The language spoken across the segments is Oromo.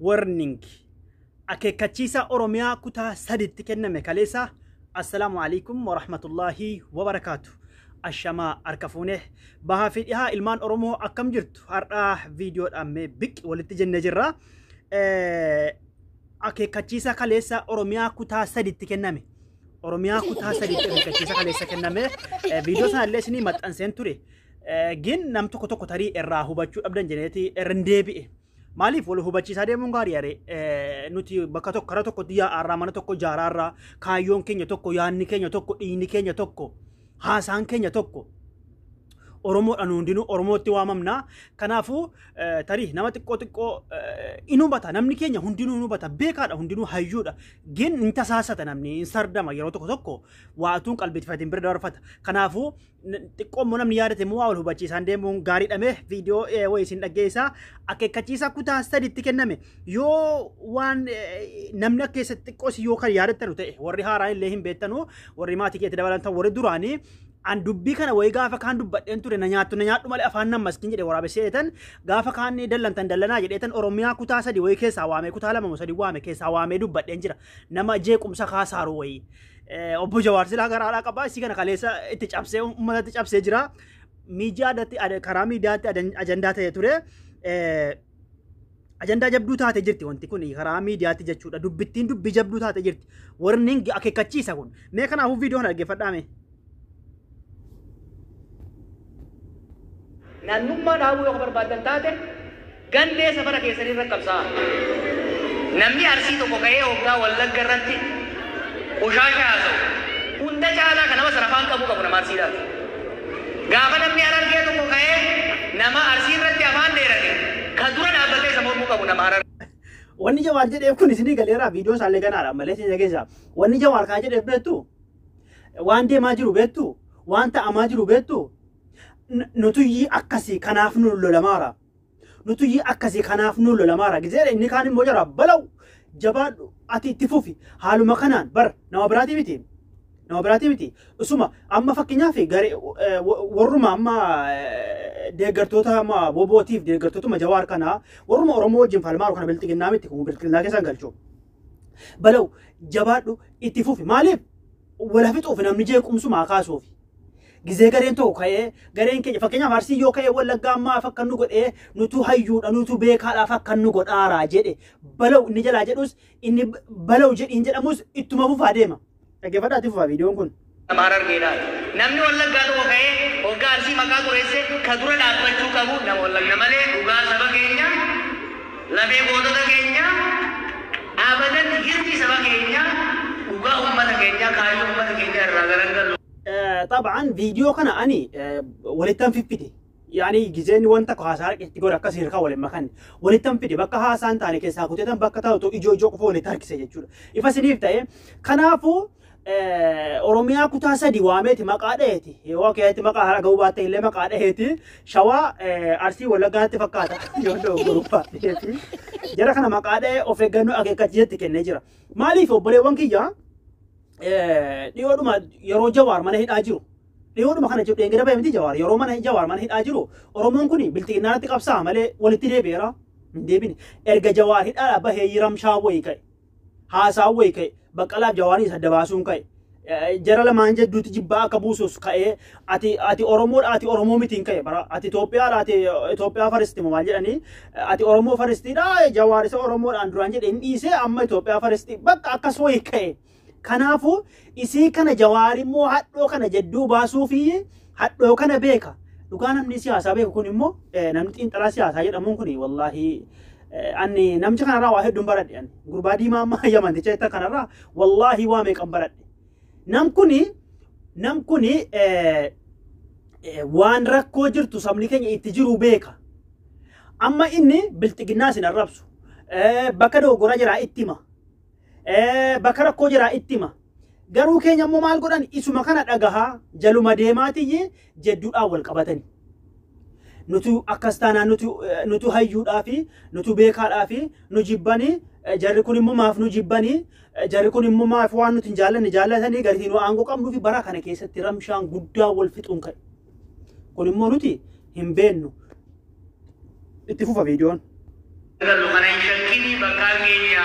warning akeekkachiisa Oromiyaa kutaa sadiitti kenname kaleessa. Assalaamu alaykum wa rahmatullahi wa barakaatu. Ashamaa arkafuune bahaa fi dhihaa ilmaan Oromoo akkam jirtu har'a viidiyoodhaan mee biq walitti jenne jirra. Akeekkachiisa kaleessa Oromiyaa kutaa sadiitti kenname. Oromiyaa kutaa sadiitti akeekkachiisa kaleessa kenname. Viidiyoo sana illee isinii maxxanseen ture. Gin nam tokko tarii irraa hubachuu dhabdan jeneeti irraan deebi'e. Maaliif wal hubachiisaa deemuun gaarii yaare nuti bakka tokko karaa tokkotti yaa'arraa mana tokko jaaraarraa kaayyoon keenya tokko yaanni keenya tokko dhiinni keenya tokko haasaan keenya tokko Oromoodhaan hundinuu Oromootti waamamna. Kanaafuu tarii nama xiqqoo inubata namni keenya hundinuu inubata beekaadha hundinuu hayyuudha. Gin in tasaasata namni in sardama yeroo tokko waatuun qalbiifatiin bira dabarfata. Kanaafuu xiqqoo immoo namni yaadate immoo wal hubachiisaan deemuun gaariidhame viidiyoo wayii isin dhaggeessaa akeekkachiisa kutaa sadiitti kenname yoo waan namni akka keessatti xiqqoos yoo kan yaadattanu ta'e warri haaraan illee hin beektanu warri maatii keetti dabalantan warri duraanii an dubbii kana way gaafa kaan dubbadheen ture na nyaadhu malee afaan nan maskin jedhe waraabessee eetan gaafa kaan dallantan dallanaa jedheetan Oromiyaa kutaa sadii way keessaa waame kutaa lama sadii waame keessaa waame dubbadheen jira nama jeequmsa kaasaaru way obbo Jawaar silaa garaadhaa qabaa isii kana kaleessa itti cabsee uummatatti cabsee jira miidiyaadhaatti karaa miidiyaatti ajandaa ta'e ture ajandaa jabduu taate jirti wanti kun karaa miidiyaatti jechuudha dubbittiin dubbii jabduu taate jirti warning akeekkachiisa kun mee kanaafuu viidiyoo kana dhaggeeffadhaame. Nannummaa dhaabuu yoo barbaadan taate gandee safara keessanii irra qabsaa. Namni arsii tokko ka'ee hoggaa Wallagga irratti ushaasha haasa'u hunda caalaa kan nama sarafaan qabu nama arsiidhaati. Gaafa namni Harargee tokko ka'ee nama arsii irratti afaan dheerate kan dura dhaabbatee isa mormuu qabu nama Harargee. Wanni Jawaar jedhee kun isinii galeeraa viidiyoo isaallee ganaadha malee isin dhageessaa. Wanni Jawaar kaa jedhee beektu waan deemaa jiru beektu waan ta'amaa jiru beektu. Nutuyi akkasi kanaaf nu lolamaara. Nutuyi akkasi kanaaf nu lolamaara. Gizeera inni kaan immoo jara balaw jabaadhu ati itti fufi haaluma kanaan bar nama biraatii miti. Nama biraatii miti. Isuma amma fakkeenyaaf garee warruma amma deeggartoota amma bobootiif deeggartootuma Jawaar kana warruma Oromoo wajjin falmaaru kana bilxiginnaa miti kun bilxiginnaa keessan galchuu. Balaw jabaadhu itti fufi maaliif wala fixuuf namni jeequmsumaa kaasuufi. Gizee gareen tokko ka'ee gareen keenya fakkeenyaaf Arsii yoo ka'ee Wallaggaa ammaa fakkan nu godhee nutu hayyuudha nutu beekaadhaa fakkan nu godhaaraa jedhe balaw inni jalaa jedhus inni balaw jedhiin jedhamus ittuma fufaa deema. Dhaggeeffadhaatti fufaa viidiyoon kun. Nama Harargeedha. Namni Wallaggaa tokko ka'ee hoggaa Arsii maqaa xureessee ka dura dhaabbachuu qabu nama Wallagga malee dhugaa saba keenya lamee gootota keenya abadan hirbi saba keenya dhugaa uummata keenya kaayyoo uummata keenya irraa garagallu. طبعا فيديو كان اني ولتن في بدي يعني جزين وانت كهاسار تقول كسير كول مكان ولتن في بدي بقى هاسان تاني كيسا كوتن بقى تاو تو ايجو فولي تارك سيجول يفسنيف تاي كنافو Oromiyaa kutaa sadii waameeti maqaadheeti yoo keetti maqaa hara ga'uu baatte illee maqaadheeti shawaa Arsii Wallaggaatti fakkaata yoo dogoggoruffaatti jara kana maqaadhee of eeggannoo akeekkachiisatti kennee jira maaliif obboleewwan kiyyaa dhiyoodhuma yeroo Jawaar mana hidhaa jiru dhiyoodhuma kana jedhu dheengada bahe miti yeroo Jawaar mana hidhaa jiru Oromoon kun bilxiginnaatti qabsaa malee walitti deebi'eera hin deebine erga Jawaar hidhaa bahee yiramshaa wayii ka'e haasaa wayii ka'e Baqqalaaf Jawaanii isa dabaasuun ka'e jara lamaan jedduutti jibbaa akka buusus ka'ee ati Oromoodha ati Oromoo mitiin ka'e bara ati Itoophiyaadha ati Itoophiyaa faristi maal jedhanii ati Oromoo faristiidha Jawaar isa Oromoodhaan duraan jedhe hin dhiisee amma Itoophiyaa faristi bakka akkas wayii ka'e. Kanaafuu isii kana Jawaar immoo hadhoo kana jedduu baasuu fi hadhoo kana beeka. Dhugaa namni siyaasaa beeku kun immoo namni xiinxalaa siyaasaa jedhamuun kun wallaahi ani namcha kanarraa waa hedduun baradhe ani gurbaa diimaa amma Yamanticha itti kanarraa wallaahi waa meeqan baradhe. Nam kuni waan rakkoo jirtu sabni keenya itti jiru beeka. Amma inni bilxiginnaa sin arrabsu bakka dogoggora jiraa itti hima. Bakka rakkoo jiraa itti hima. Garuu keenya immoo maal godhan isuma kana dhagahaa jaluma deemaatiyye jedduudhaan wal qabatani. Nutu akkas taanaan nutu hayyuudhaa fi nutu beekaadhaa fi nu jibbanii jarri kun immoo maaf nu jibbanii jarri kun immoo maaf waan nuti hin jaallanne jaallatanii gariitii nu aangoo qabnuu fi bara kana keessatti ramshaan guddaa wal fixuun ka'e. Kun immoo nuti hin beennu. Itti fufa viidiyoon. Kana hin shakkini bakka keenya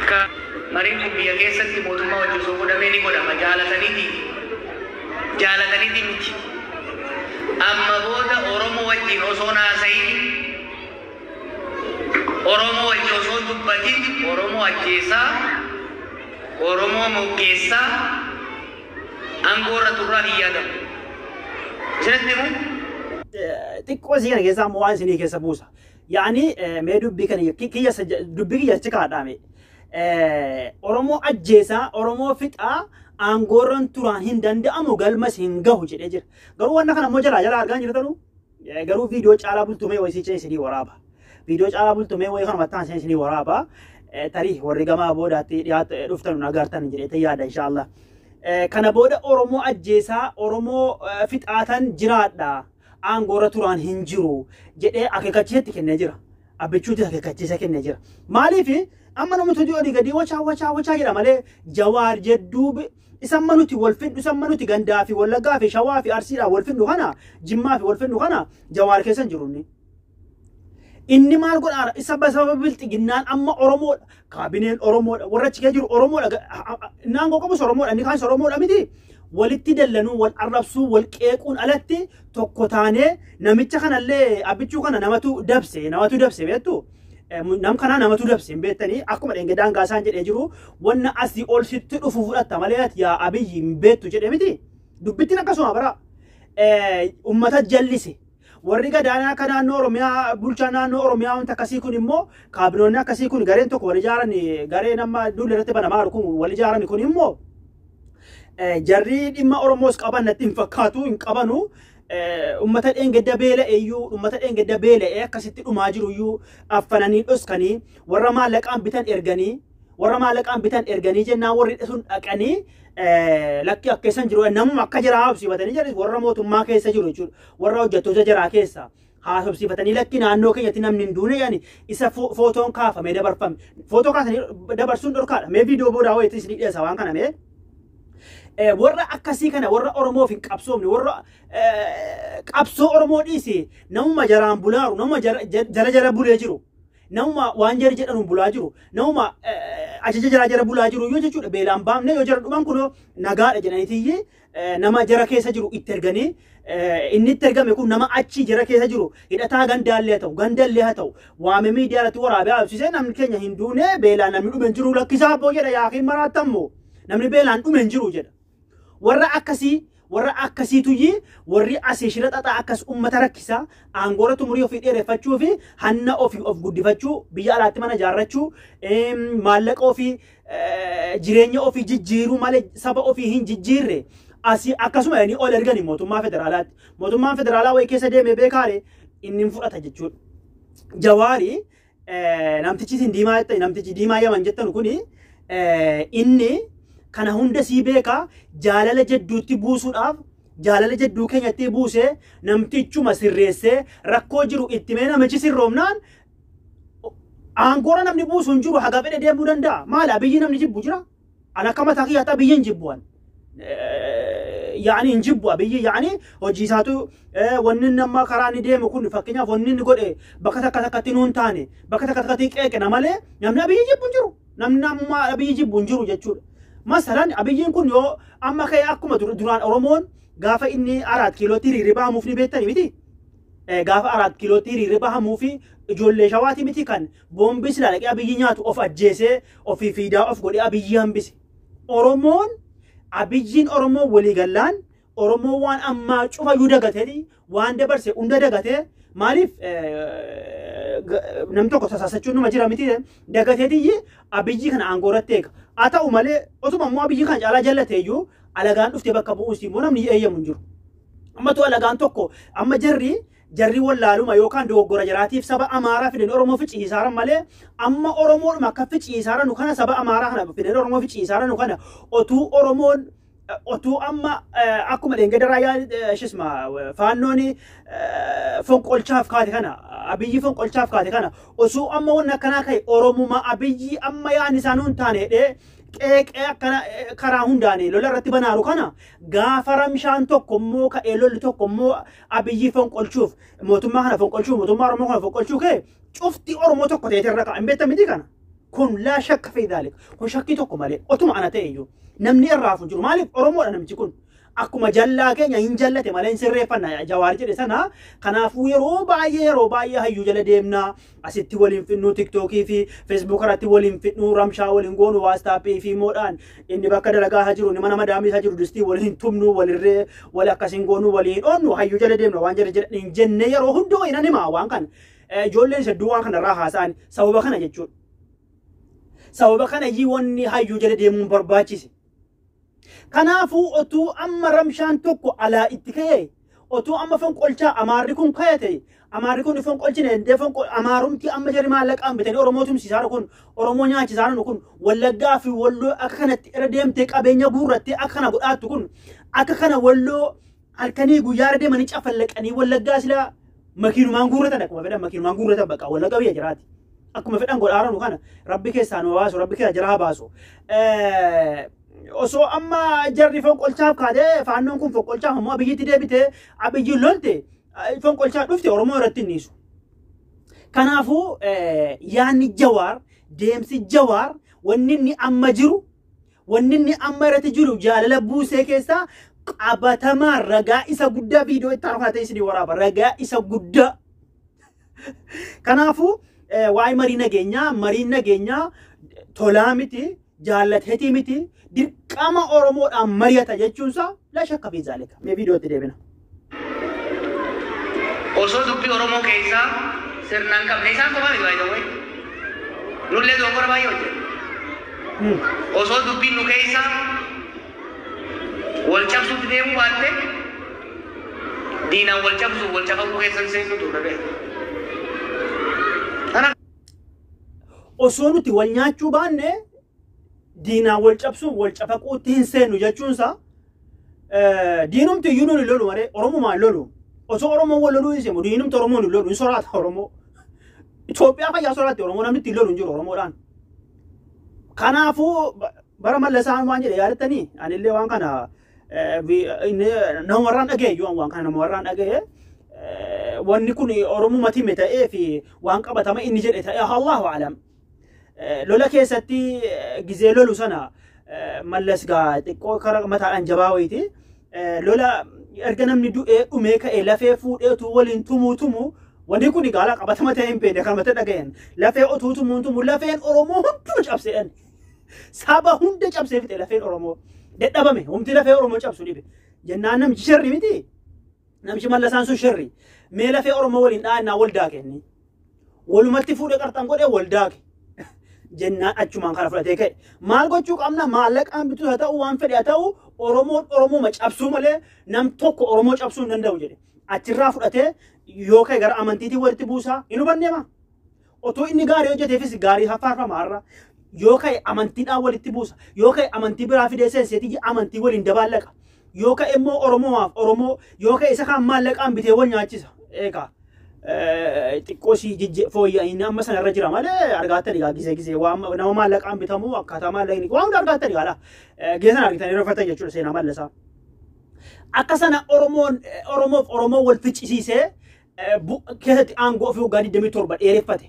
ka mariin kun biyya keessatti mootummaa wajjin osoo godhamee ni godhama jaalataniiti miti amma booda Oromoo wajjin osoo naasayin Oromoo wajjin osoo dubbatin Oromoo ajjeesaa Oromoo moggeessaa angoorra turraa hin yaadamu jiratti mu xiqqoo isii kana keessaa waan isinii keessa buusa yaani mee dubbii kiyya achi kaadhaame Oromoo ajjeesaa Oromoo fixaa aangoorran turaan hin danda'amu galmas hin gahu jedhee jira garuu wanna kana immoo jalaa argaa jirtanu garuu viidiyoo caalaa bultumee wayisicha isinii waraaba viidiyoo caalaa bultumee wayii kana mattaan isinii waraaba tarii warri gamaa boodaatti dhiyaate dhuftanu nagartan jedhee yaada inshallah kana booda Oromoo ajjeesaa Oromoo fixaatan jiraadha aangoorra turaan hin jiru jedhee akeekachiisatti kennee jira abbichuutti akeekachiisa kennee jira maaliif amma namni odii gadi wachaa jedha malee Jawaar jedduu isan manuti wal fidhu isan manuti gandaa fi Wallaggaa fi Shawaa fi Arsiidhaa wal fidhu kana Jimmaa fi wal fidhu kana Jawaar keessa hin jirunni inni maal godhaara isa sababa bilxiginnaan amma Oromoodha kaabineen Oromoodha warra achi keessa jiru Oromoodha naangoo qabus Oromoodha inni kaanis Oromoodha miti walitti dallanuu wal arrabsuu wal qeequun alatti tokko taanee namicha kanallee abbichuu kana namatu dabse beektu nam kana namatu dabse hin beektanii akkuma dhengedaan gaasaan jedhee jiru wanna asii ol sitti dhufu fudhatta malee yaa Abiyyi hin beektu jedhe miti dubbittiin akkasuma bara ummata jallise warri gadaanaa akka naannoo Oromiyaa bulchaa naannoo Oromiyaa wanta akkasii kun immoo kaabinoonni akkasii kun gareen tokko wal ijaaran garee nama duula irratti banamaa kun wal ijaaran kun immoo jarri dhimma Oromoos qaban natti hin fakkaatu hin qabanu ummata dhengedda beela'ee akkasitti dhumaa jiru iyyuu affananii dhoskanii warra maallaqaan bitan erganii jennaan warri sun dhaqanii lakki akkeessan jiru namuma akka jira haasofsiifatanii jiru warra mootummaa keessa jiru jechuudha warra hojjettoota jiraa keessa haasofsiifatanii lakki naannoo keenyatti namni hin duune yaani isa footoon kaafamee dabarfame footoo kaasanii dabarsuun dhorkaadha mee viidiyoo boodaa wayiitti isin dhiyeessa waan kana mee warra akkasii kana warra Oromoof hin qabsoomne warra qabsoo Oromoo dhiise namuma jaraan bulaaru namuma jara bulee jiru namuma waan jari jedhanuun bulaa jiru namuma ajaja jara bulaa jiru yoo jechuudha beelaan baamne yoo jara dhuman kun nagaadha jedhaniitiyyi nama jara keessa jiru itti erganii inni itti ergame kun nama achi jara keessa jiru hidhataa gandaallee haa ta'u waame miidiyaa irratti waraabee haasofsiisee namni keenya hin duune beelaan namni dhume hin jiru lakkisaa abboo jedha yaakiin maraattammoo namni beelaan dhume hin jiru jedha warra akkasiituyyi warri asii shira xaxaa akkas ummata rakkisa aangoora tumurii ofii dheereffachuu fi hanna ofii of guddifachuu biyya alaatti mana ijaarrachuu maallaqa ofii jireenya ofii jijjiiruu malee saba ofii hin jijjiirre asii akkasuma yani ol ergani mootummaa federaalaa wayii keessa deemee beekaare inni fudhata jechuudha Jawaari namtichi diimaa yaman jettan kuni inni kana hunda sii beeka jaalala jedduutti buusuudhaaf jaalala jedduu keenyatti buusee namtichuma sirreessee rakkoo jiru itti mee namichi sirroomnaan aangoora namni buusu hin jiru haga fedhe deemuu danda'a maal Abiyyi namni jibbu jira ana akka mataa kiyyaatti Abiyyi hin jibbuwan yaani hin jibbu Abiyyi yaani hojii isaatu wanni nama karaa ni deemu kun fakkeenyaaf wanni inni godhe bakka takkatti nuun taane bakka takkatti qeeqna malee namni Abiyyi jibbu hin jiru namni Abiyyi jibbu hin jiru jechuudha masalan Abiyyiin kun yoo amma ka'ee akkuma duraan Oromoon gaafa inni 4 kiilootti rirribahamuuf ni beektani miti gaafa 4 kiilootti rirribahamuuf ijoollee shawaati miti kan boombii silaa dhaqee Abiyyi nyaatu of ajjeesee ofii fiidaa of godhee Abiyyi hambise Oromoon Abiyyiin Oromoo walii gallaan Oromoo waan ammaa cufa yu dagatee waan dabarse hunda dagatee maaliif namni tokko sasaasachuun numa jira miti dagateetiyyi Abiyyi kana aangooratti eega haa ta'u malee otuma immoo Abiyyi kana caalaa jallateeyyuu alagaan dhuftee bakka bu'uusi immoo namni eeyyamu hin jiru ammatu alagaan tokko amma jarri wallaaluma yookaan dogoggora jiraatiif saba Amaaraa fidanii Oromoo ficiisaaran malee amma Oromoodhuma akka ficiisaaran kana saba Amaaraa kana fidanii Oromoo ficiisaaran kana otuu amma akkuma dhengedaraayyaa shisma faannooni fonqolchaaf kaate kana Abiyyi fonqolchaaf kaate kana osoo amma wanna akkanaa ka'e Oromuma Abiyyi amma yaan isaanuun taane akkana karaa hundaanii lola irratti banaaru kana gaafa ramshaan tokko immoo ka'ee lolli tokko immoo Abiyyi fonqolchuuf mootummaa kana fonqolchuuf mootummaa Oromoo kana fonqolchuu ka'e cufti Oromoo tokko ta'ee irra ka'a hin beektan miti kana kun laa shakka fi daalik kun shakkii tokko malee otuma ana ta'e iyyuu namni irraa hafu jiru maaliif Oromoodha namichi kun akkuma jallaa keenya hin jallate malee hin sirreeffanna Jawaar jedhe sana kanaafuu yeroo baay'ee hayyuu jala deemnaa asitti waliin fidnu TikTokii fi Facebook irratti waliin fidnu ramshaa waliin goonu WhatsAppii fi moodhaan inni bakka dalagaa haa jiru mana madaamii haa jiru distii waliin tumnu walirree wal akkasiin goonu waliin oonnu hayyuu jala deemna waan jala jedhan jenne yeroo hundoo ina nima waan kana ijoolleen hedduu waan kana irraa haasa'an sababa kana jechuudha sababa kana wanni hayyuu jala deemuun barbaachise kanaafuu otuu amma ramshaan tokko alaa itti ka'e otuu amma fonqolchaa amaarri kun ka'ate amaarri kun fonqolchine indee amaarumti amma jarri maallaqaan bitanii Oromootum sisaara kun Oromoo nyaachisaara kun Wallaggaa fi Walloo akka kanatti irra deemtee qabeenya guurrattee akka kana godhaattu kun akka kana Walloo halkanii guyyaa irra deemanii cafallaqanii Wallaggaa sila makiinumaan guurratan akkuma fedhan makiinumaan guurratan baqa Wallaggaa biyya jiraati akkuma fedhan godhaaranu kana rabbi keessaa nu baasu rabbi keessa jira baasu osoo amma jarri fonqolchaaf kaadee faannoon kun fonqolchaaf ammoo Abiyyitti deebitee Abiyyi lolte fonqolchaa dhufte Oromoo irratti niisu kanaafuu yaanni Jawaar deemsi Jawaar wanni inni amma jiru wanni inni amma irratti jiru jaalala buusee keessaa qabatamaa ragaa isa guddaa viidiyoo itti aanu kana ta'e isinii waraaba ragaa isa guddaa kanaafuu waa'ee mariin nageenyaa tolaa miti jaallateetii miti dirqama Oromoodhaan mari'ata jechuunsa la shakka fi zaalika mee viidiyootti deebina osoo dubbii Oromoo keessaa sirnaan qabne isaan kophaa miti baay'ee way nullee dookora baay'ee hojjeta osoo dubbiin nu keessaa wal cabsuutti deemuu baatte diinaan wal cabsuu wal cafaquu keessan seennu turre bee osoo nuti wal nyaachuu baanne diinaa wal cabsuun wal cafaquutti hin seennu jechuunsa diinumti iyyuu nuun hin lolu malee Oromumaan lolu osoo Oromoon wal loluu hin diinumti Oromoon hin lolu hin soraata Oromoo Itoophiyaa fayyaa soraatti Oromoo namni ittiin lolu hin jiru Oromoodhaan kanaafuu bara mallasaan waan jedhe yaadattanii anillee waan kana namarraan dhaga'e iyyuu waan kana namarraan dhaga'e wanni kun Oromumatti hime ta'ee fi waan qabatama inni jedhe ta'e Allahu a'lam lola keessatti gizee lolu sana mallas gaa xiqqoo kara mataadhaan jabaa wayiiti lola erga namni du'ee dhumee ka'e lafee fuudheetu waliin tumu wanni kun gaala qabatama ta'e hin beekne kan mata dhagayan lafee otuu tumu lafeen Oromoo hunduu cabseedhan saba hunda cabsee fixe lafeen Oromoo dadhabame humti lafee Oromoo cabsu dhibe jennaan namichi sharri miti namichi mallasaan sun sharri mee lafee Oromoo waliin dhaannaa waldaa kenni walumatti fuudhee qarxan godhee waldaa jennaan achumaan kana fudhatee ka'e maal gochuu qabna maallaqaan bituu haa ta'u waan fedhe haa ta'u Oromoo cabsuu malee nam tokko Oromoo cabsuu hin danda'u jedhe achirraa fudhatee yoo ka'e gara amantiitiin walitti buusaa hin hubanneema otoo inni gaarii hojjeteefis gaarii faarfamaarra yoo ka'e amantiidhaan walitti buusa yoo ka'e amantii biraa fidee seenseetii amantii waliin dabaallaqa yoo ka'e immoo Oromoo yoo ka'e isa kan maallaqaan bitee wal nyaachisa eegaa xiqqoosi fooyya'inni amma sanarra jira malee argattani gaa gisee waan nama maallaqaan bitamu akkaataa maallaqni waan argattani gaadha geessan argitanii rafatan jechuudha seenaa mallasaa akka sana Oromoo wal ficcisiisee keessatti aangoo ofii waggaa 27 dheereffate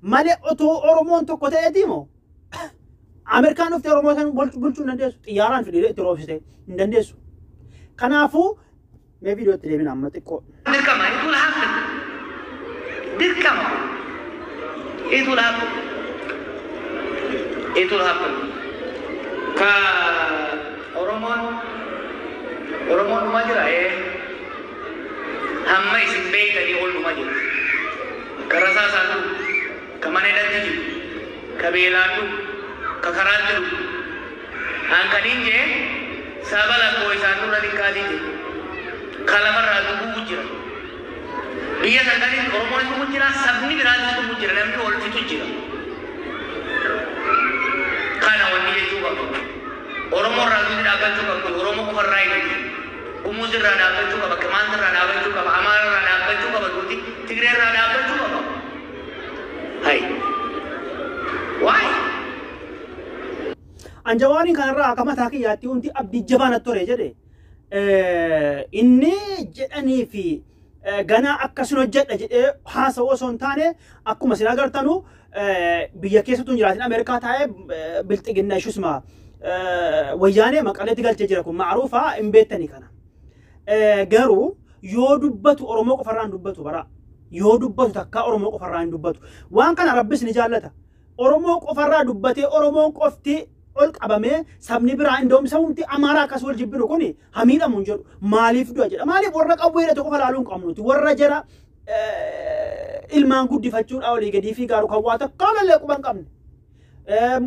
malee otoo Oromoon tokko ta'eeti moo Ameerikaan dhuftee Oromoo san bulchuu hin dandeessu xiyyaaraan fidee itti roobsite hin dandeessu kanaafuu mee viidiyootti deebina amma xiqqoo dirqama itu happen ka Oromoon majira hamma isin beektanii ol majira karasaa saatu ka mana hidhatti jiru ka beelaadhu ka karaatti jiru hankaniin jee saba lakkoo isaan dura xiqqaatii jiru ka lafarraa dubuu jira biyya sagaleen Oromoon itu jira sabni biraatis itu jira namni ol fitu jira kana wanni jechuu qabu Oromoo irraa duuti dhaabbachuu qabu Oromoo qofarraa hidhatu Gumuz irraa dhaabbachuu qaba Qimaant irraa dhaabbachuu qaba Amaara irraa dhaabbachuu qaba duuti Tigree irraa dhaabbachuu qaba why Anjawaaniin kanarraa akka mataa kiyyaatti wanti abdii jabaan ture jedhe inni jedhanii fi ganaa akkasuma hojjedha jedhee haasa'u osoo hin taane akkuma isin agartanu biyya keessattuu hin jiraatin Ameerikaa taa'ee bilxiginna ishusma wayyaanee maqaleetti galchee jira kun macruufaa hin beektanii kana. Garuu yoo dubbatu Oromoo qofarraa hin dubbatu bara. Yoo dubbatu takkaa Oromoo qofarraa hin dubbatu. Waan kana Rabbis ni jaallata. Oromoo qofarraa dubbatee Oromoon qofti ol qabamee sabni biraa indoomsa humti Amaaraa akkas wal jibbiru kuni hamiidhamu hin jedhu. Maaliif du'a jedha? Maaliif warra qawweedha qofa laaluu hin qabnuti? Warra jara ilmaan guddifachuudha olii gadii fi gaaru kan waa takkaa mallee quba hin qabne.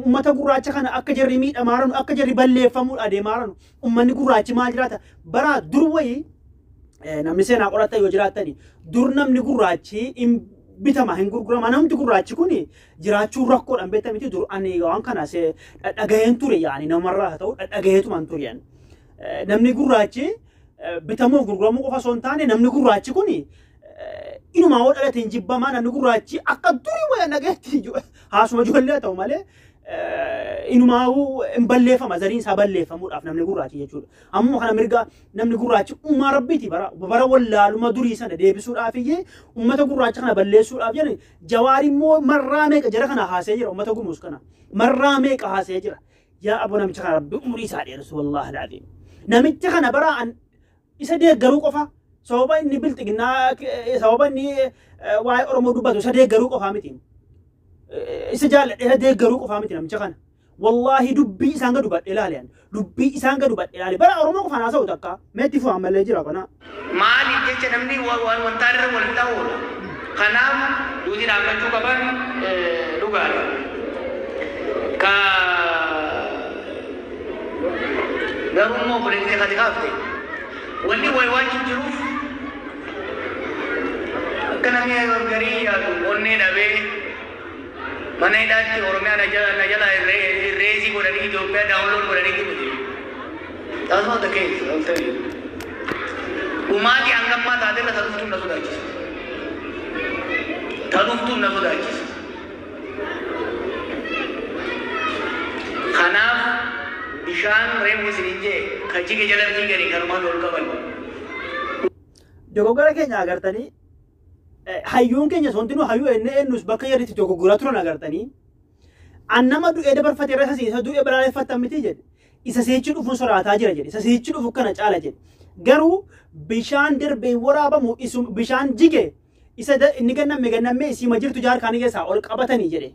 Ummata gurraacha kana akka jarri miidhamaa jiranu akka jarri balleeffamuudha adeemaa jiranu. Ummanni gurraachi maal jiraata? Bara dur wayii namni seenaa qorata yoo jiraattani dur namni gurraachi bitama hin gurgurama namni gurraachi kun jiraachuu rakkoodhaan beekamti dur ani waan kana dhagaheen ture yaani namarraa haa ta'u dhagaheetumaan ture yaani namni gurraachi bitamuuf gurguramuu qofa osoo hin taane namni gurraachi kun inumaa yoo dhalate hin jibbamaa namni gurraachi akka durii wayii dhagaheetti haasuma ijoollee ta'u malee inumaa hin balleeffama zariin isaa balleeffamuudhaaf namni gurraachi jechuudha. Amma kana mirga namni gurraachi uumaa rabbiiti bara wallaaluma durii sana deebisuudhaaf iyyee uummata gurraacha kana balleessuudhaaf jedhani Jawaari immoo marraa meeqa jara kana haasee jira uummata gumuus kana marraa meeqa haasee jira. Yaa aboo namicha kana rabbi umurii isaa dheeressu wallaahi dhaadhiin. Namicha kana bara isa deeggaruu qofa sababa inni bilxiginnaa sababa inni waa'ee Oromoo dubbatu isa deeggaruu qofaa miti. Isa jaalladhe deeggaruu qofaa miti namicha kana. Wallahi dubbii isaan gadu badhe ilaaliyan. Dubbii isaan gadu badhe ilaali. Bara Oromoo qofaan haasa'u takka meetti fu'aan malee jira kana. Maaliif jecha namni wantaa irra wal ta'uudha. Kanaaf duuti dhaabbachuu qaban dhugaadha. Ka garuu immoo buleettee kati kaafte. Wanni waan jiruuf akka namni garii yaadu onnee dhabee mana hidhaatti Oromiyaa na jala reezii godhanii Itoophiyaa daawunlood godhanii miti. That's not the case, I'll tell you. Dhumaatii hangammaa taateerra tanuuftuun na sodaachisa. Tanuuftuun na sodaachisa. Kanaaf bishaan reefu isiniin jee kan jige jala fiiganii kanumaan ol qaban. Dogoggora keenya agartanii hayyuun keenya sontinu hayyuu ennus bakka yerritti dogoggora turan agartanii annama du'ee dabarfate irra isa du'ee balaaleffatan miti jedhe isa seechi dhufuun soraataa jira jedhe isa seechi dhufu kana caala jedhe garuu bishaan darbee waraabamu bishaan jige isa inni gannamme isima jirtu jaarkaanii keessaa ol qabatanii jedhe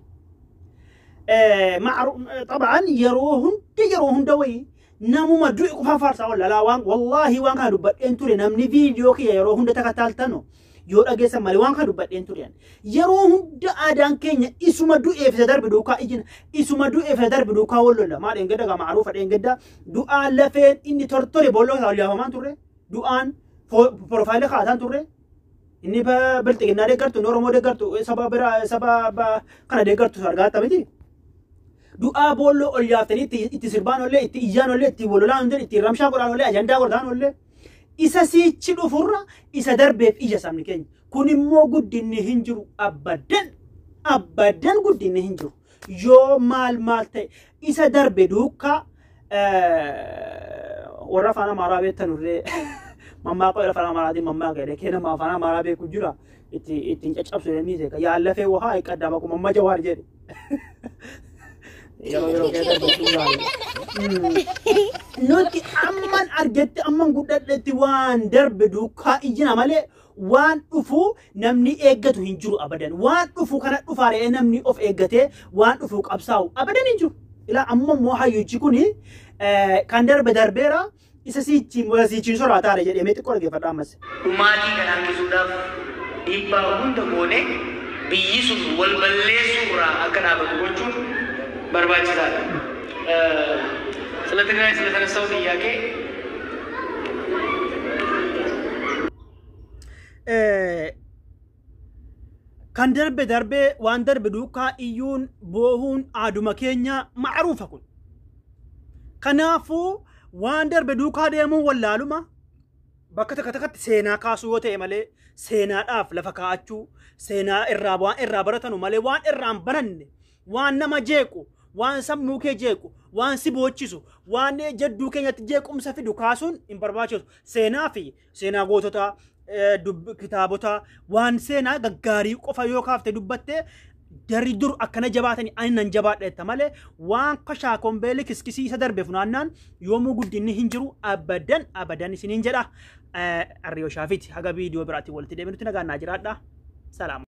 طبعا يروهن دوي نمو مدوي قفا فارسا ولا لا وان والله وان كانوا بدين توري نمني فيديو كي يروهن تكتالتنو yoo dhageessan malee waan kana dubbadheen tureen yeroo hunda aadaan keenya isuma du'eef isa darbe duukaa ijina isuma du'eef isa darbe duukaa wallolla maal engedda ga maaruufa engedda du'aan lafeen inni tortore bolloo isaa oliyaafamaan turre du'aan profaayilii kaataan turre inni bilxiginnaa deeggartu Oromoo deeggartu sababa kana deeggartu argaata miti du'aa bolloo oliyaaftanii itti sirbaan ollee itti iyyaan ollee itti wallolaan ollee itti ramshaa godhaan ollee ajandaa godhaan ollee isa siichi dhufurra isa darbeef ija sabni keenya kun immoo guddinni hin jiru abbadan guddinni hin jiru yoo maal ta'e isa darbe duukaa warra afaan Amaaraa beektanurree mammaa qola afaan Amaaraatiin mammaa ga'e keena afaan Amaaraa beeku jira ittiin caccabsu jedhanii seeka yaallafee waa eeqqaddaa bakku mamma Jawaar jedhe nuti amman argetti amman guddadhetti waan darbe duukaa ijina malee waan dhufu namni eeggatu hin jiru abadan waan dhufu kana dhufaaree namni of eeggatee waan dhufu qabsaa'u abadan hin jiru ilaa amma immoo hayyuchi kuni kan darbeera isa siichiin soraataare jedhamee xiqqoo dhaggeeffadha ammas. Dhumaatii kana hanqisuudhaaf dhiibbaa hunda goone biyyi sun wal balleessuurraa akka dhaabatu gochuun barbaachisaadha. ስለ ትግራይ ስለተነሳው ጥያቄ kan darbe waan darbe duukaa iyyuun boohuun aaduma keenya macruufa kun kanaafuu waan darbe duukaa deemuun wallaaluma bakka takkatti seenaa kaasuu yoo ta'e malee seenaadhaaf lafa kaa'achuu seenaa waan irraa baratanu malee waan irraan baranne waan nama jeequ waan sammuu kee jeequ waan si boochisu waan jadduu keenyatti jeequmsa fidu kaasuun hin barbaachisu seenaa fi seenaa gootota kitaabota waan seenaa gaggaarii qofa yoo kaafte dubbatte dari dur akkana jabaatanii ani nan jabaadheetta malee waan kashaa kombeeli kiskisiisa darbe funaannaan yoomuu guddinni hin jiru abadan isiniin jedha arriyo shaafiti haga viidiyoo biraatti walitti deebinutti nagaannaa jiraadha salaam